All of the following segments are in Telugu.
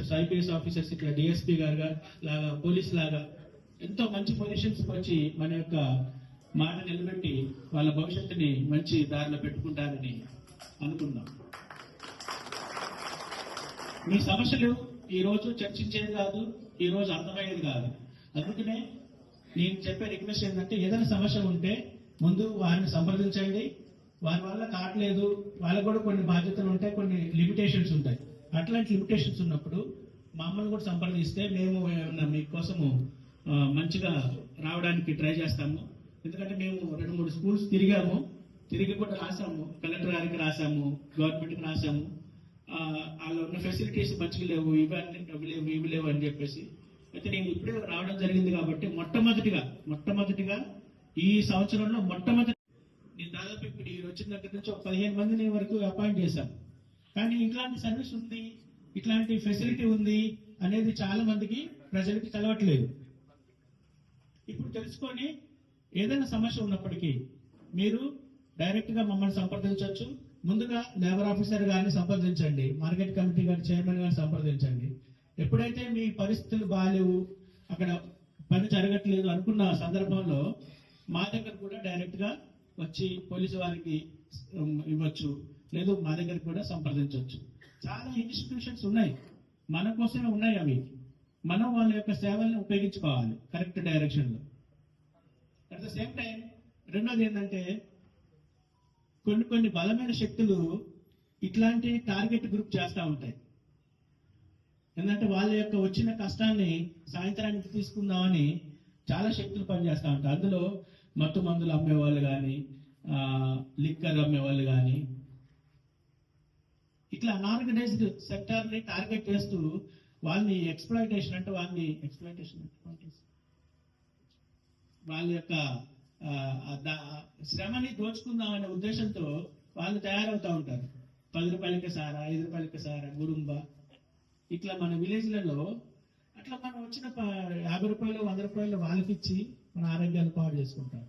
ఆఫీసర్స్, ఐపీఎస్ ఆఫీసర్స్, ఇట్లా డిఎస్పీ గారు లాగా, పోలీస్ లాగా ఎంతో మంచి పొజిషన్స్కి వచ్చి మన యొక్క మాట నిలబెట్టి వాళ్ళ భవిష్యత్తుని మంచి దారిలో పెట్టుకుంటారని అనుకుందాం. మీ సమస్యలు ఈ రోజు చర్చించేది కాదు, ఈ రోజు అర్థమయ్యేది కాదు. అందుకనే నేను చెప్పే రిక్వెస్ట్ ఏంటంటే, ఏదైనా సమస్య ఉంటే ముందు వారిని సంప్రదించండి. వారి వల్ల కావట్లేదు, వాళ్ళకు కూడా కొన్ని బాధ్యతలు ఉంటాయి, కొన్ని లిమిటేషన్స్ ఉంటాయి. అట్లాంటి లిమిటేషన్స్ ఉన్నప్పుడు మమ్మల్ని కూడా సంప్రదిస్తే మేము మీకోసము మంచిగా రావడానికి ట్రై చేస్తాము. ఎందుకంటే మేము 2-3 స్కూల్స్ తిరిగి కూడా రాసాము, కలెక్టర్ గారికి రాసాము, గవర్నమెంట్కి రాసాము. వాళ్ళు ఉన్న ఫెసిలిటీస్ మంచిగా లేవు, ఇవి లేవు అని చెప్పేసి. అయితే నేను ఇప్పుడే రావడం జరిగింది కాబట్టి మొట్టమొదటిగా ఈ సంవత్సరంలో నేను దాదాపు ఇప్పుడు ఈ వచ్చిన దగ్గర నుంచి ఒక 15 మందిని వరకు అపాయింట్ చేశాను. కానీ ఇట్లాంటి సర్వీస్ ఉంది, ఇట్లాంటి ఫెసిలిటీ ఉంది అనేది చాలా మందికి ప్రజలకి తెలవట్లేదు. ఇప్పుడు తెలుసుకొని ఏదైనా సమస్య ఉన్నప్పటికీ మీరు డైరెక్ట్ గా మమ్మల్ని సంప్రదించవచ్చు. ముందుగా లేబర్ ఆఫీసర్ గారిని సంప్రదించండి, మార్కెట్ కమిటీ గారి చైర్మన్ గారిని సంప్రదించండి. ఎప్పుడైతే మీ పరిస్థితులు బాగాలేవు, అక్కడ పని జరగట్లేదు అనుకున్న సందర్భంలో మా దగ్గర కూడా డైరెక్ట్ గా వచ్చి పోలీసు వారికి ఇవ్వచ్చు, లేదు మా దగ్గర కూడా సంప్రదించవచ్చు. చాలా ఇన్స్టిట్యూషన్స్ ఉన్నాయి, మన కోసమే ఉన్నాయి. అవి మనం వాళ్ళ యొక్క సేవల్ని ఉపయోగించుకోవాలి కరెక్ట్ డైరెక్షన్ లో. అట్ ద సేమ్ టైం రెండోది ఏంటంటే, కొన్ని బలమైన శక్తులు ఇట్లాంటి టార్గెట్ గ్రూప్ చేస్తూ ఉంటాయి. ఎందుకంటే వాళ్ళ యొక్క వచ్చిన కష్టాన్ని సాయంత్రానికి తీసుకుందామని చాలా శక్తులు పనిచేస్తూ ఉంటాయి. అందులో మత్తు మందులు అమ్మేవాళ్ళు కానీ, లిక్కర్ అమ్మేవాళ్ళు కానీ, ఇట్లా అనార్గనైజ్డ్ సెక్టార్ని టార్గెట్ చేస్తూ వాళ్ళని ఎక్స్ప్లాయిటేషన్ అంటే వాళ్ళ యొక్క శ్రమని దోచుకుందామనే ఉద్దేశంతో వాళ్ళు తయారవుతూ ఉంటారు. 10 రూపాయలకి సారా, 5 రూపాయలకి సారా, గుడుంబ, ఇట్లా మన విలేజ్లలో అట్లా మనం వచ్చిన 50 రూపాయలు 100 రూపాయలు వాళ్ళకి ఇచ్చి మన ఆరోగ్యాన్ని పాడు చేసుకుంటాం.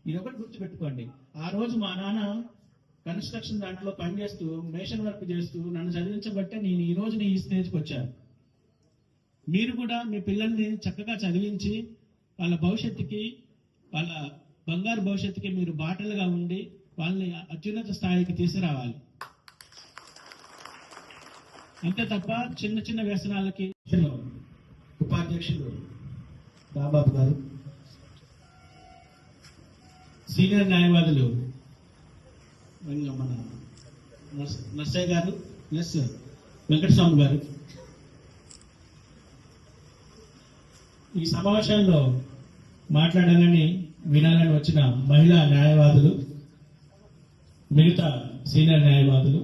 ఇది ఒకటి గుర్తుపెట్టుకోండి. ఆ రోజు మా నాన్న కన్స్ట్రక్షన్ దాంట్లో పనిచేస్తూ, మేషన్ వర్క్ చేస్తూ నన్ను చదివించబట్టే నేను ఈ రోజు ఈ స్టేజ్కి వచ్చాను. మీరు కూడా మీ పిల్లల్ని చక్కగా చదివించి వాళ్ళ భవిష్యత్తుకి, వాళ్ళ బంగారు భవిష్యత్తుకి మీరు బాటలుగా ఉండి వాళ్ళని అత్యున్నత స్థాయికి తీసుకురావాలి. అంతే తప్ప చిన్న వ్యసనాలకి. ఉపాధ్యక్షులు రాబాబు గారు, సీనియర్ న్యాయవాదులు మన నర్సయ్య గారు, ప్లస్ వెంకటస్వామి గారు, ఈ సమావేశంలో మాట్లాడాలని వినాలని వచ్చిన మహిళా న్యాయవాదులు, మిగతా సీనియర్ న్యాయవాదులు,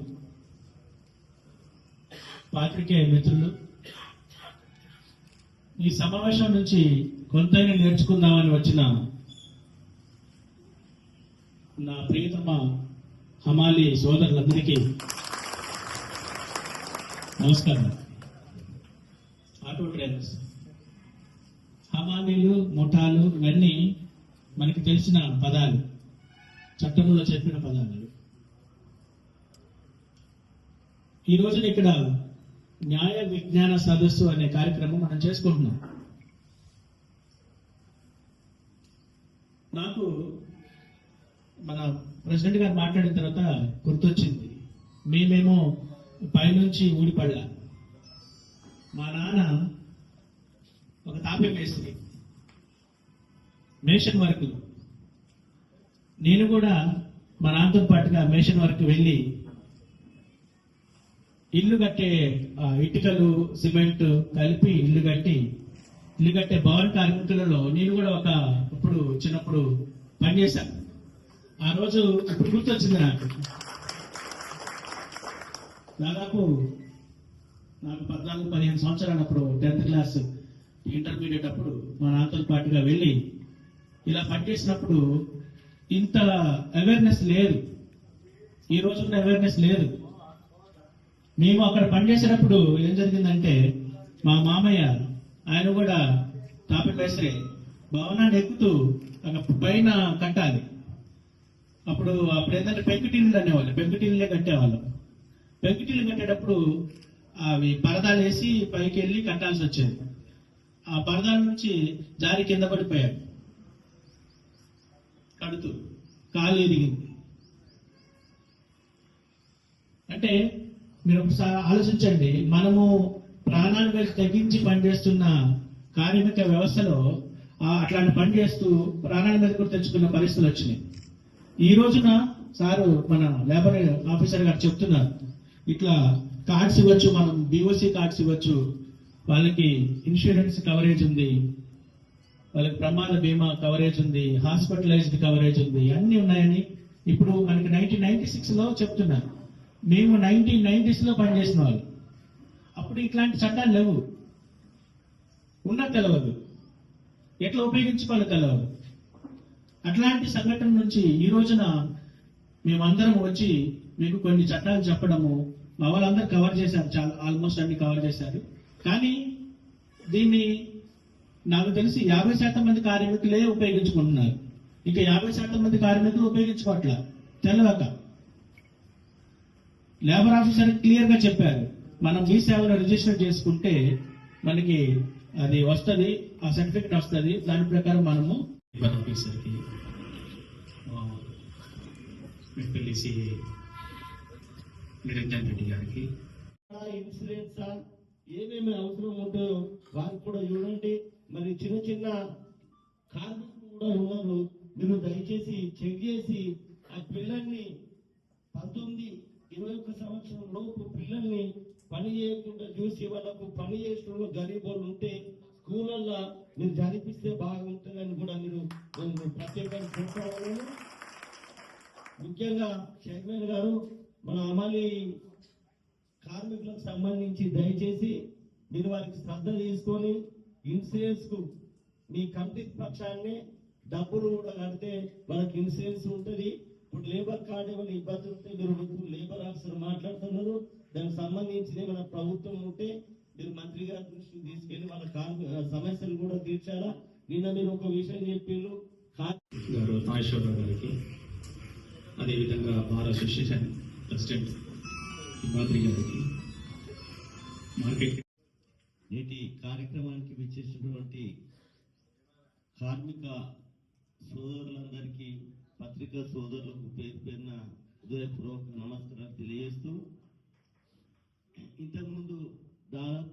పాత్రికేయ మిత్రులు, ఈ సమావేశం నుంచి కొంతైనా నేర్చుకుందామని వచ్చిన నా ప్రియతమ హమాలి సోదరులందరికీ నమస్కారం. ఆటో డ్రైవర్స్, హమాలీలు, ముఠాలు ఇవన్నీ మనకి తెలిసిన పదాలు, చట్టంలో చెప్పిన పదాలు. ఈ రోజున ఇక్కడ న్యాయ విజ్ఞాన సదస్సు అనే కార్యక్రమం మనం చేసుకుంటున్నాం. నాకు మన ప్రెసిడెంట్ గారు మాట్లాడిన తర్వాత గుర్తొచ్చింది, మేమేమో పైనుంచి ఊడిపడ్డా. మా నాన్న ఒక తాపే మేస్త్రి, మేషన్ వర్క్. నేను కూడా మా నాన్నతో పాటుగా మేషన్ వర్క్ వెళ్ళి ఇల్లు కట్టే ఇటుకలు, సిమెంట్ కలిపి ఇల్లు కట్టే భవన కార్మికులలో నేను కూడా ఇప్పుడు చిన్నప్పుడు పనిచేశాను. ఆ రోజు ఇప్పుడు గుర్తొచ్చింది నాకు. దాదాపు నాకు 14-15 సంవత్సరాలు అప్పుడు 10th క్లాస్ ఇంటర్మీడియట్ అప్పుడు మా నాన్నతో పాటుగా వెళ్ళి ఇలా పనిచేసినప్పుడు ఇంత అవేర్నెస్ లేదు, ఈ రోజున్న అవేర్నెస్ లేదు. మేము అక్కడ పనిచేసేటప్పుడు ఏం జరిగిందంటే, మా మామయ్య ఆయన కూడా తాపి మేస్త్రి, భవనాన్ని ఎక్కుతూ పైన కట్టాలి. అప్పుడు ఏంటంటే పెంకుటిల్లు అనేవాళ్ళు, పెంకుటిల్లే కట్టేవాళ్ళం. పెంకుటిల్లు కట్టేటప్పుడు అవి పరదాలు వేసి పైకి వెళ్ళి కట్టాల్సి వచ్చేది. ఆ పరదాల నుంచి జారి కింద పడిపోయాడు, కడుతూ కాలు ఎదిగింది. అంటే మీరు ఒకసారి ఆలోచించండి, మనము ప్రాణాల మీద తగ్గించి పనిచేస్తున్న కార్మిక వ్యవస్థలో అట్లాంటి పని చేస్తూ ప్రాణాల మీద కూడా తెచ్చుకున్న పరిస్థితులు వచ్చినాయి. ఈ రోజున సారు మన లేబర్ ఆఫీసర్ గారు చెప్తున్నారు, ఇట్లా కార్డ్స్ ఇవ్వచ్చు, మనం బీఓసీ కార్డ్స్ ఇవ్వచ్చు, వాళ్ళకి ఇన్సూరెన్స్ కవరేజ్ ఉంది, వాళ్ళకి ప్రమాద బీమా కవరేజ్ ఉంది, హాస్పిటలైజ్డ్ కవరేజ్ ఉంది, అన్ని ఉన్నాయని ఇప్పుడు మనకి 1996 లో చెప్తున్నారు. మేము 1990s లో పనిచేసిన వాళ్ళు, అప్పుడు ఇట్లాంటి చట్టాలు లేవు, ఉన్నా తెలవదు, ఎట్లా ఉపయోగించుకోవాలో తెలవదు. అట్లాంటి సంఘటన నుంచి ఈ రోజున మేమందరం వచ్చి మీకు కొన్ని చట్టాలు చెప్పడము, మా వాళ్ళందరూ కవర్ చేశారు, చాలా ఆల్మోస్ట్ అన్ని కవర్ చేశారు. కానీ దీన్ని నాకు తెలిసి 50% మంది కార్మికులే ఉపయోగించుకుంటున్నారు, ఇంకా 50% మంది కార్మికులు ఉపయోగించుకోవట్ల తెలవక. లేబర్ ఆఫీసర్ క్లియర్ గా చెప్పారు, మనం మీ సేవలో రిజిస్టర్ చేసుకుంటే మనకి అది వస్తుంది, ఆ సర్టిఫికెట్ వస్తుంది, దాని ప్రకారం మనము లేబర్ ఆఫీసర్కి మెట్పల్లి సిఏ నిరంజన్ రెడ్డి గారికి ఇన్సూరెన్స్ ఏమేమి అవసరం ఉంటుందో వారికి కూడా చూడండి. మరి చిన్న చిన్న కార్మికులు కూడా ఉన్నారు, మీరు దయచేసి చెక్ చేసి ఆ పిల్లల్ని 19-21 సంవత్సరం లోపు పిల్లల్ని పని చేయకుండా చూసి వాళ్ళకు పని చేసిన గరీబోళ్ళు ఉంటే స్కూళ్ళల్లో మీరు జరిపిస్తే బాగుంటుందని కూడా మీరు ప్రత్యేకంగా కోరుకోవాలని. ముఖ్యంగా చైర్మన్ గారు మన అమలు కార్మికులకు సంబంధించి దయచేసి మీరు వారికి శ్రద్ధ తీసుకొని ఇన్సూరెన్స్ కు మీ కమిటీ పక్షాన్ని డబ్బులు కూడా కడితే వాళ్ళకి ఇన్సూరెన్స్ ఉంటుంది. ఇప్పుడు లేబర్ కార్డు ఏమైనా ఇబ్బంది ఉంటే మీరు లేబర్ ఆఫీసర్ మాట్లాడుతున్నారు, దానికి సంబంధించి ఏమైనా ప్రభుత్వం ఉంటే మీరు మంత్రి గారి దృష్టికి తీసుకెళ్లి వాళ్ళ సమస్యలు కూడా తీర్చాలా. నిన్న మీరు ఒక విషయం చెప్పిండ్రు నాగేశ్వరరావు గారికి, అదేవిధంగా బార్ అసోసియేషన్ ప్రెసిడెంట్ హిమాద్రి గారికి, మార్కెట్ నేటి కార్యక్రమానికి విచ్చేసినటువంటి కార్మిక సోదరులందరికీ, పత్రికా సోదరులకు పేరు పేరున హృదయపూర్వక నమస్కారాలు తెలియజేస్తూ, ఇంతకుముందు దాదాపు